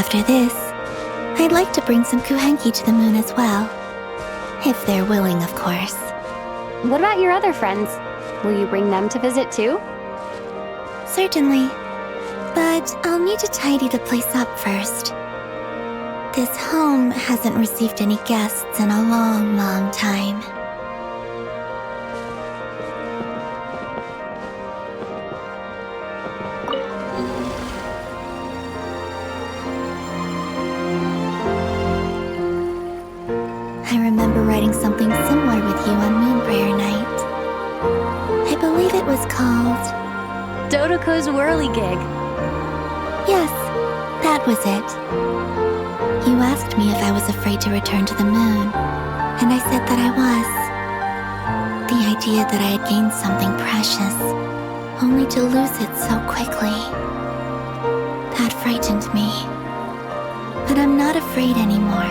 After this, I'd like to bring some kuhenki to the moon as well. If they're willing, of course. What about your other friends? Will you bring them to visit too? Certainly. But I'll need to tidy the place up first. This home hasn't received any guests in a long, long time. I remember writing something similar with you on Moon Prayer Night. I believe it was called... Dodoko's Whirligig. Yes, that was it. You asked me if I was afraid to return to the moon, and I said that I was. The idea that I had gained something precious, only to lose it so quickly. That frightened me. But I'm not afraid anymore.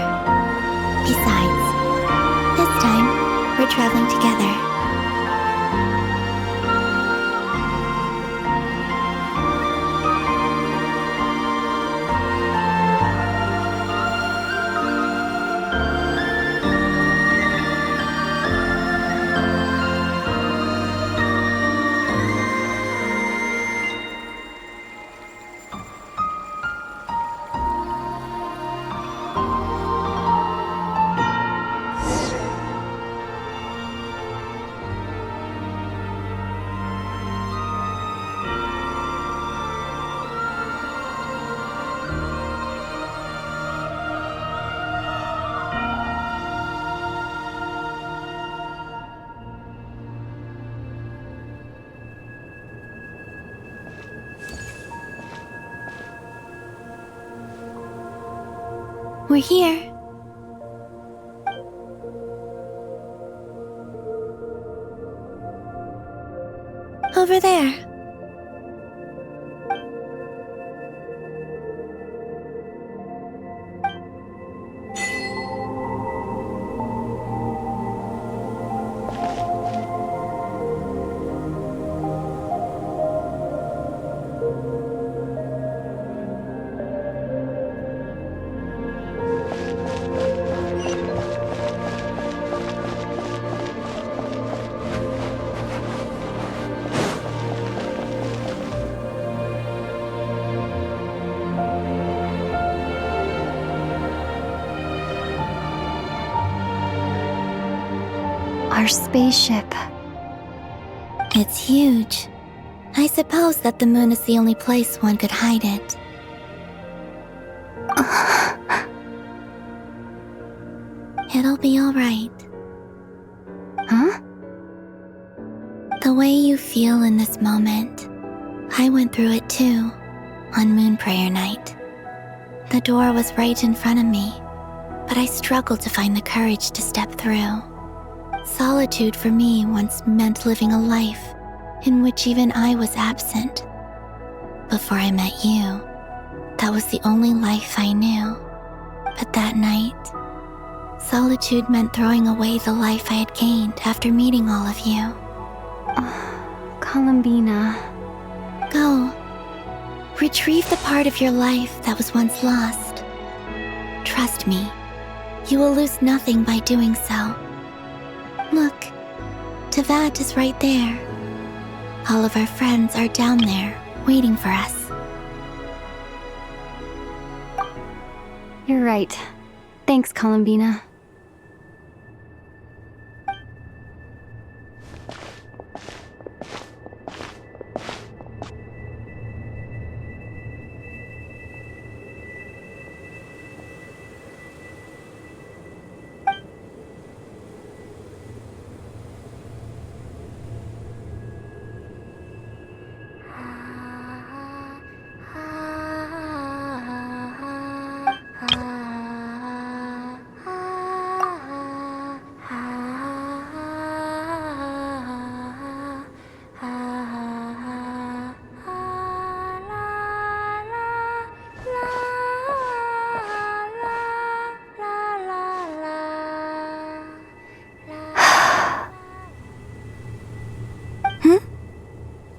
Besides, this time, we're traveling together. We're here. Over there. Our spaceship. It's huge. I suppose that the moon is the only place one could hide it. It'll be all right. Huh? The way you feel in this moment, I went through it too, on Moon Prayer Night. The door was right in front of me, but I struggled to find the courage to step through. Solitude for me once meant living a life in which even I was absent. Before I met you, that was the only life I knew. But that night, solitude meant throwing away the life I had gained after meeting all of you. Columbina. Go. Retrieve the part of your life that was once lost. Trust me, you will lose nothing by doing so. Look, Teyvat is right there. All of our friends are down there, waiting for us. You're right. Thanks, Columbina.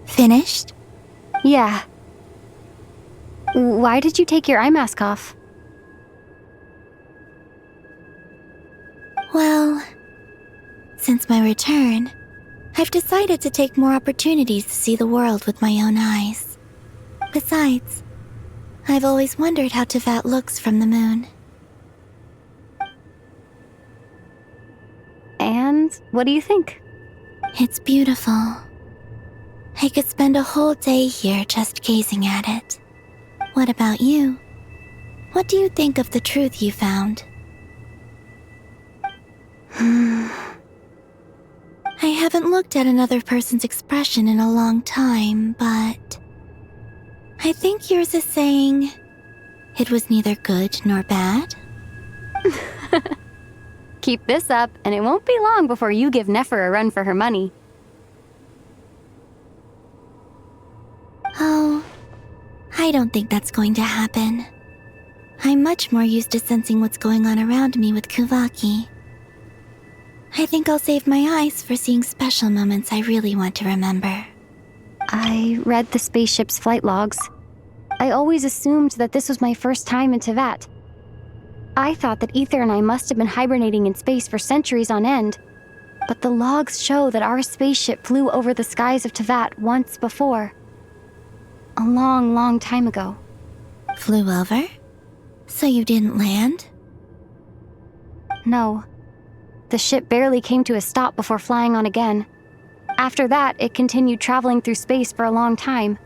Finished? Yeah. Why did you take your eye mask off? Well, since my return, I've decided to take more opportunities to see the world with my own eyes. Besides, I've always wondered how Teyvat looks from the moon. And what do you think? It's beautiful. I could spend a whole day here just gazing at it. What about you? What do you think of the truth you found? I haven't looked at another person's expression in a long time, but I think yours is saying it was neither good nor bad. Keep this up, and it won't be long before you give Nefer a run for her money. Oh, I don't think that's going to happen. I'm much more used to sensing what's going on around me with Kuvaki. I think I'll save my eyes for seeing special moments I really want to remember. I read the spaceship's flight logs. I always assumed that this was my first time in Teyvat. I thought that Ether and I must have been hibernating in space for centuries on end, but the logs show that our spaceship flew over the skies of Teyvat once before. A long, long time ago. Flew over? So you didn't land? No. The ship barely came to a stop before flying on again. After that, it continued traveling through space for a long time.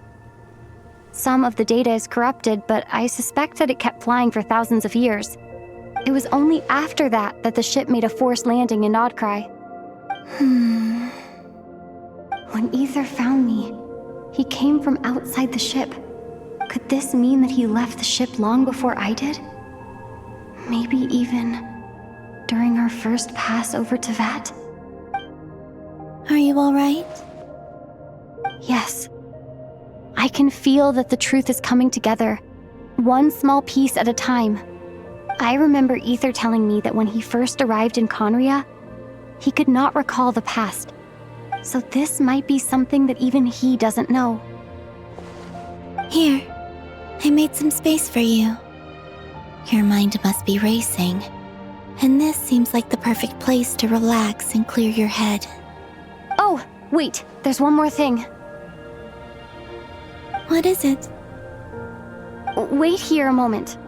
Some of the data is corrupted, but I suspect that it kept flying for thousands of years. It was only after that that the ship made a forced landing in Nod-Krai. When Ether found me, he came from outside the ship. Could this mean that he left the ship long before I did? Maybe even during our first pass over Teyvat? Are you all right? Yes. I can feel that the truth is coming together, one small piece at a time. I remember Ether telling me that when he first arrived in Conria, he could not recall the past. So this might be something that even he doesn't know. Here, I made some space for you. Your mind must be racing, and this seems like the perfect place to relax and clear your head. Oh, wait, there's one more thing. What is it? Wait here a moment.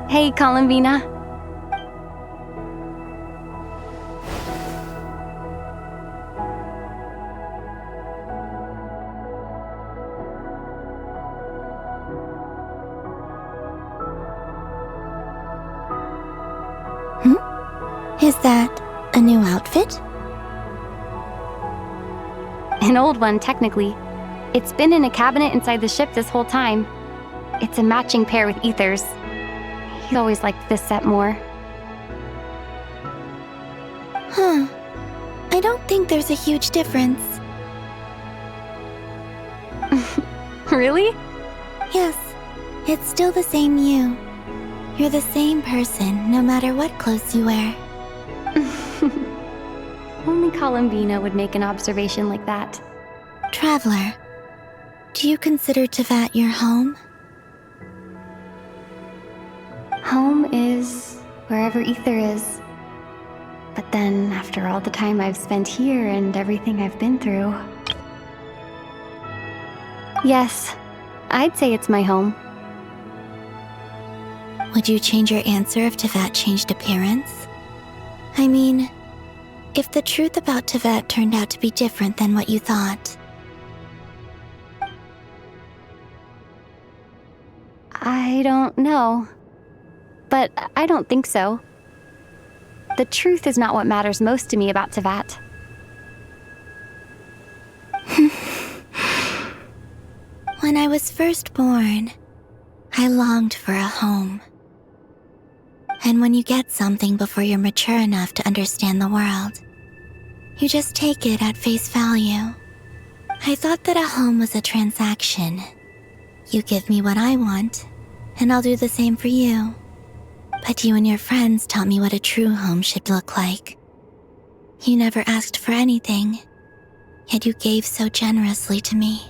Hey, Columbina. Is that a new outfit? An old one, technically. It's been in a cabinet inside the ship this whole time. It's a matching pair with Ether's. He always liked this set more. Huh. I don't think there's a huge difference. Really? Yes, it's still the same you. You're the same person, no matter what clothes you wear. Only Columbina would make an observation like that. Traveler, do you consider Teyvat your home? Home is wherever Ether is. But then, after all the time I've spent here and everything I've been through... Yes, I'd say it's my home. Would you change your answer if Teyvat changed appearance? I mean, if the truth about Teyvat turned out to be different than what you thought. I don't know. But I don't think so. The truth is not what matters most to me about Teyvat. When I was first born, I longed for a home. And when you get something before you're mature enough to understand the world, you just take it at face value. I thought that a home was a transaction. You give me what I want, and I'll do the same for you. But you and your friends taught me what a true home should look like. You never asked for anything, yet you gave so generously to me.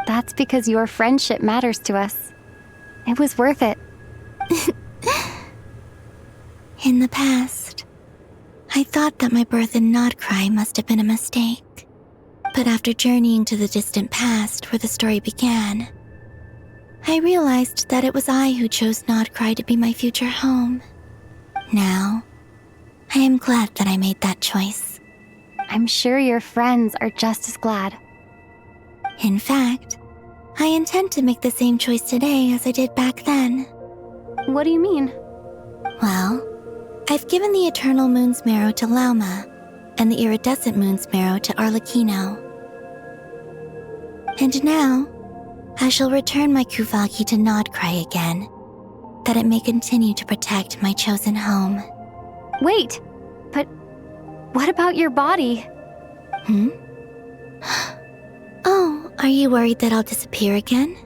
That's because your friendship matters to us. It was worth it. In the past, I thought that my birth in Nod-Krai must have been a mistake. But after journeying to the distant past where the story began, I realized that it was I who chose Nod-Krai to be my future home. Now, I am glad that I made that choice. I'm sure your friends are just as glad. In fact, I intend to make the same choice today as I did back then. What do you mean? Well, I've given the Eternal Moon's Marrow to Lauma, and the Iridescent Moon's Marrow to Arlecchino. And now, I shall return my Kuvagi to Nod-Krai again, that it may continue to protect my chosen home. Wait, but what about your body? Oh, are you worried that I'll disappear again?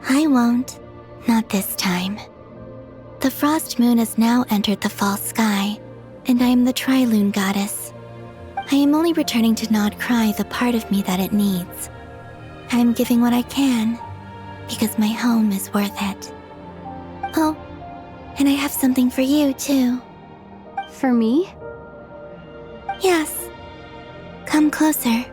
I won't. Not this time. The frost moon has now entered the fall sky, and I am the Tri-Lune goddess. I am only returning to Nod-Krai the part of me that it needs. I am giving what I can, because my home is worth it. Oh, and I have something for you, too. For me? Yes. Come closer.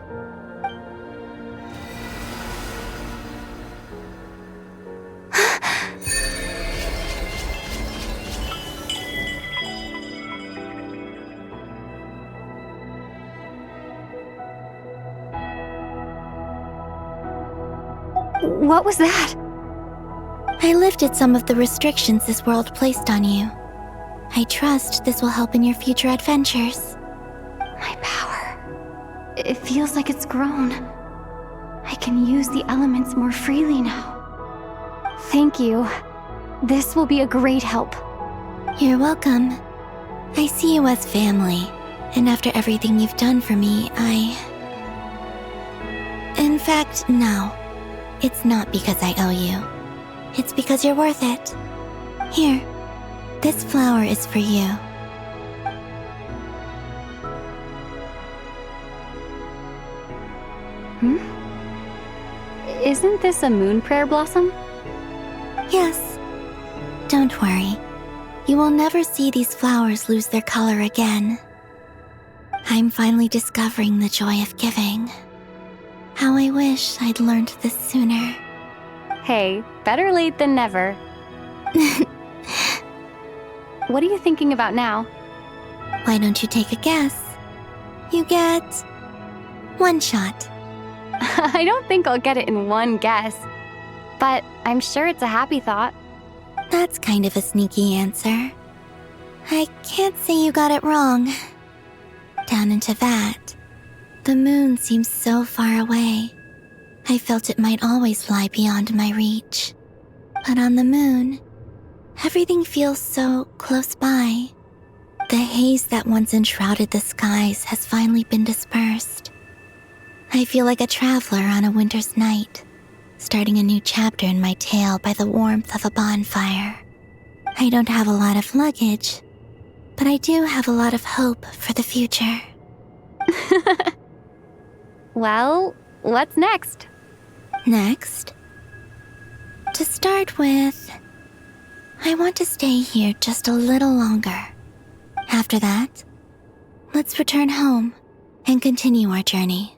What was that? I lifted some of the restrictions this world placed on you. I trust this will help in your future adventures. My power. It feels like it's grown. I can use the elements more freely now. Thank you. This will be a great help. You're welcome. I see you as family, and after everything you've done for me, In fact, no. It's not because I owe you. It's because you're worth it. Here, this flower is for you. Isn't this a moon prayer blossom? Yes. Don't worry. You will never see these flowers lose their color again. I'm finally discovering the joy of giving. How I wish I'd learned this sooner. Hey, better late than never. What are you thinking about now? Why don't you take a guess? You get one shot. I don't think I'll get it in one guess. But I'm sure it's a happy thought. That's kind of a sneaky answer. I can't say you got it wrong. Down into that, the moon seems so far away. I felt it might always lie beyond my reach. But on the moon, everything feels so close by. The haze that once enshrouded the skies has finally been dispersed. I feel like a traveler on a winter's night, starting a new chapter in my tale by the warmth of a bonfire. I don't have a lot of luggage, but I do have a lot of hope for the future. Well, what's next? Next? To start with, I want to stay here just a little longer. After that, let's return home and continue our journey.